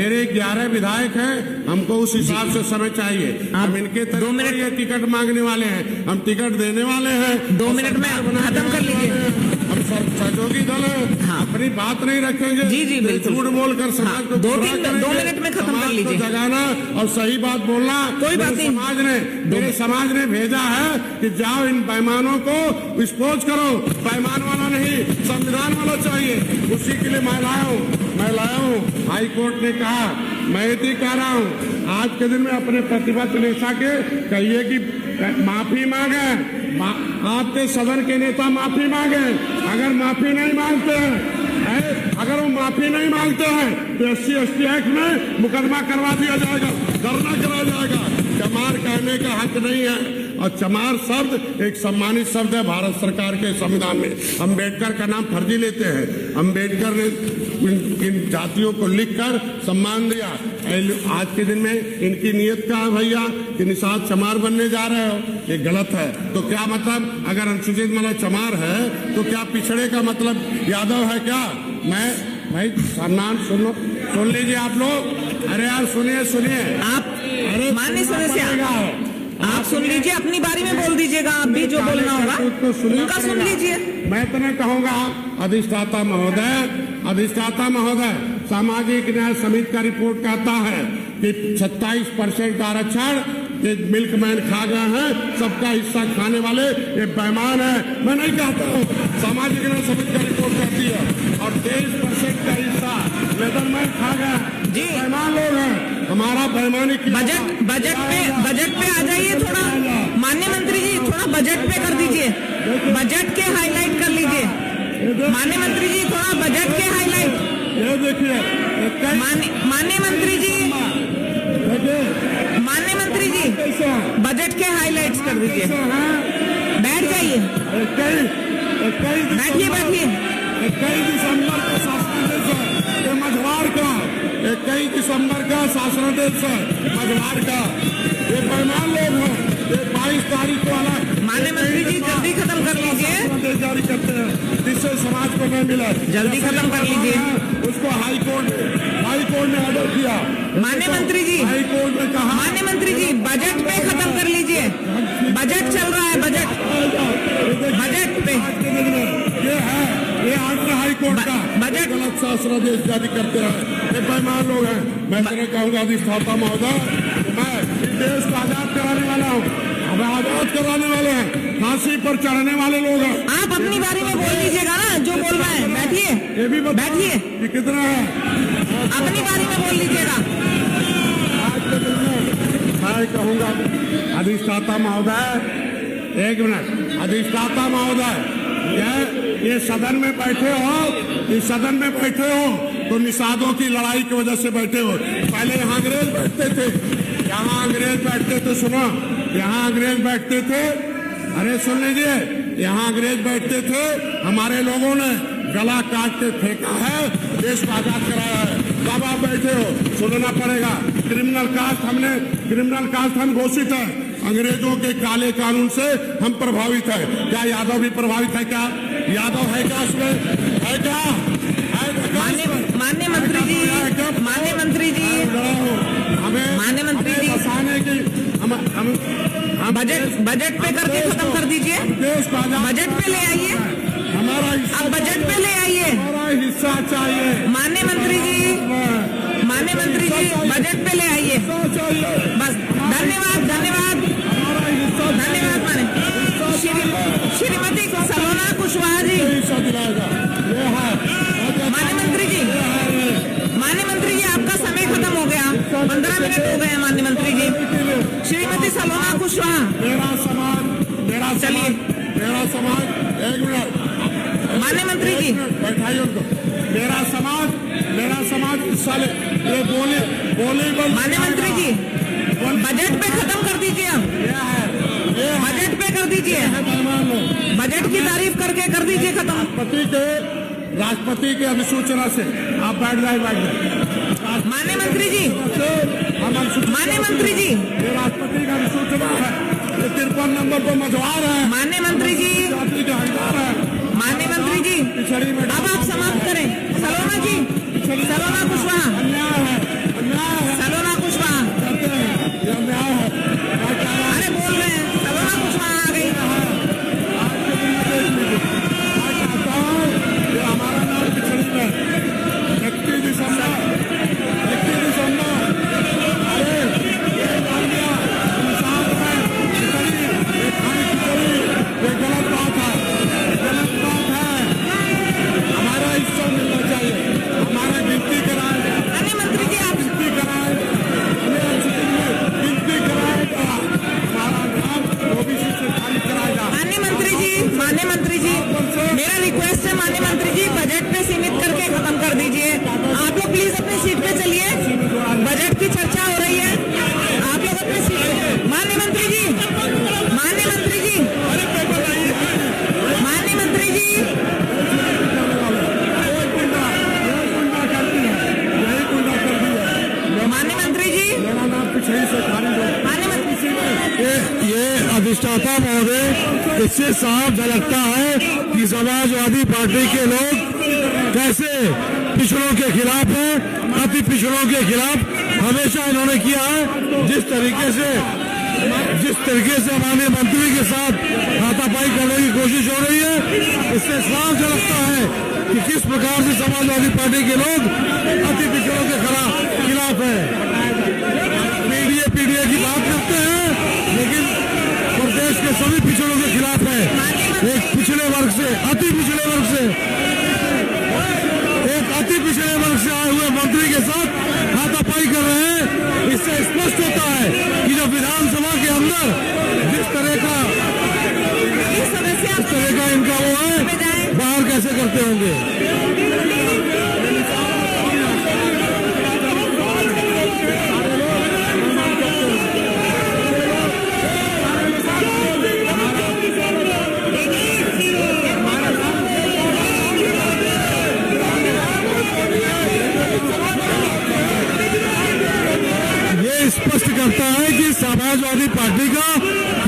मेरे 11 विधायक हैं, हमको उस हिसाब से समय चाहिए। हम इनके 2 मिनट ये टिकट मांगने वाले हैं, हम टिकट देने वाले हैं। 2 मिनट में खत्म कर लीजिए। हम सहयोगी दल हैं, हाँ। अपनी बात नहीं रखेंगे। जी जी बिल्कुल। झूठ बोलकर समाज को 2 मिनट में खत्म कर लीजिए। जगाना और सही बात बोलना। कोई बात नहीं। मेरे समाज ने भेजा है कि जाओ इन पैमानों को विस्फोट करो। पैमान वाला नहीं, संविधान वाला चाहिए। उसी के लिए मैं लाया हूँ। हाई कोर्ट ने कहा, मैं ये कह रहा हूँ, आज के दिन में अपने प्रतिपक्ष नेता के कहिए कि माफी मांगे। आपके सदन के नेता माफी मांगे। अगर माफी नहीं मांगते हैं, अगर वो माफी नहीं मांगते हैं तो SC/ST एक्ट में मुकदमा करवा दिया जाएगा, धरना करा जाएगा। चमार कहने का हक नहीं है। और चमार शब्द एक सम्मानित शब्द है भारत सरकार के संविधान में। अम्बेडकर का नाम फर्जी लेते हैं। अम्बेडकर ने इन जातियों को लिखकर सम्मान दिया। आज के दिन में इनकी नीयत क्या है भैया कि निषाद चमार बनने जा रहे हो, ये गलत है। तो क्या मतलब, अगर अनुसूचित मतलब चमार है तो क्या पिछड़े का मतलब यादव है क्या? मैं भाई सम्मान सुन लीजिए आप लोग। अरे यार सुनिए आप। अरे माननीय सदस्य आप सुन लीजिए, अपनी बारी में बोल दीजिएगा। आप भी जो बोलना होगा उनका सुन लीजिए। मैं तो नहीं कहूँगा। अधिष्ठाता महोदय, सामाजिक न्याय समिति का रिपोर्ट कहता है कि 27% का आरक्षण ये मिल्कमैन खा गए हैं, सबका हिस्सा खाने वाले ये बेईमान है। मैं नहीं कहता हूँ, सामाजिक न्याय समिति का रिपोर्ट कहती है। और 23% का हिस्सा लेदरमैन खा गए जी, बेईमान लोग हैं। हमारा बेईमानी बजट पे आ जाइए थोड़ा। माननीय मंत्री जी थोड़ा बजट पे कर दीजिए, बजट के हाईलाइट कर लीजिए। माननीय मंत्री जी थोड़ा बजट के हाईलाइट। ये देखिए माननीय मंत्री जी बजट के हाईलाइट्स कर दीजिए। बैठ जाइए, बैठिए। 21 दिसंबर का शासनादेश है मझवार का। 21 दिसंबर का शासनादेश है मझवार का। ये बेईमान लोग हैं। ये 22 तारीख को वाला माननीय मंत्री जी जल्दी खत्म कर लीजिए। जारी करते हैं जिससे समाज को नहीं मिला। जल्दी खत्म कर लीजिए। उसको हाई कोर्ट ने ऑर्डर किया। माननीय मंत्री जी, हाई कोर्ट ने कहा, माननीय मंत्री जी बजट पे खत्म कर लीजिए। बजट चल रहा है, बजट पे ये आर्डर हाई कोर्ट का बजट गलत शासनादेश जारी करते हैं। ये बेईमान लोग हैं। मैं तेरे कहूँगा अधिष्ठाता महोदय, मैं इस देश को आजाद कराने वाला हूँ। हमें आजाद कराने वाले हैं, फांसी पर चढ़ने वाले लोग हैं। आप अपनी बारी में बोल लीजिएगा ना जो बोलना है। बैठिए, ये भी बैठिए। ये कितना है? अपनी बारी में बोल लीजिएगा। आज के दिन में मैं कहूँगा अधिष्ठाता महोदय, 1 मिनट। अधिष्ठाता महोदय, ये सदन में बैठे हो, इस सदन में बैठे हो तो निषादों की लड़ाई की वजह से बैठे हो। पहले यहाँ अंग्रेज बैठते थे, यहाँ अंग्रेज बैठते थे। सुनो, यहाँ अंग्रेज बैठते थे। अरे सुन लीजिए, यहाँ अंग्रेज बैठते थे। हमारे लोगों ने गला काट के फेंका है, देश को आजाद कराया है। कब आप बैठे हो, सुनना पड़ेगा। क्रिमिनल कास्ट हम घोषित है। अंग्रेजों के काले कानून से हम प्रभावित है। क्या यादव भी प्रभावित है? क्या यादव है? क्या उसमें है? क्या माननीय मंत्री जी, बजट पे करके खत्म कर दीजिए। बजट पे ले आइए, हमारा अब बजट पे ले आइए। हमारा हिस्सा चाहिए। माननीय मंत्री जी बजट पे ले आइए। बस धन्यवाद। श्रीमती सलोना कुशवाहा जी। माननीय मंत्री जी आपका समय खत्म हो गया। 15 मिनट हो गए हैं माननीय मंत्री जी। श्रीमती सलोना कुशवाहा। मेरा समाज 1 मिनट। माननीय मंत्री जी बैठाइए उनको। मेरा समाज हिस्सा ले। ये बोले माननीय मंत्री जी बजट पे खत्म कर दीजिए। अब बजट पे कर दीजिए। बजट की तारीफ करके कर दीजिए खत्म। राष्ट्रपति के अधिसूचना से आप बैठ जाए। माननीय मंत्री जी ये राष्ट्रपति का अधिसूचना है। ये 53 नंबर पर मझवार है। माननीय मंत्री जी अब आप समाप्त करें। सलोना कुशवाहा। अन्याय है। सही से खारिज हो। माननीय मंत्री ये अधिष्ठाता महोदय, इससे साफ झलकता है कि समाजवादी पार्टी के लोग कैसे पिछड़ों के खिलाफ है, अति पिछड़ों के खिलाफ हमेशा इन्होंने किया है। जिस तरीके से माननीय मंत्री के साथ हाथापाई करने की कोशिश हो रही है, इससे साफ झलकता है कि किस प्रकार से समाजवादी पार्टी के लोग अति पिछड़ों के खिलाफ है। पीडीए की बात करते हैं, लेकिन प्रदेश के सभी पिछड़ों के खिलाफ है। एक पिछड़े वर्ग से, अति पिछड़े वर्ग से, एक अति पिछड़े वर्ग से आए हुए मंत्री के साथ हाथापाई कर रहे हैं। इससे स्पष्ट होता है कि जब विधानसभा के अंदर जिस तरह का इनका वो है, बाहर कैसे करते होंगे। स्पष्ट करता है कि समाजवादी पार्टी का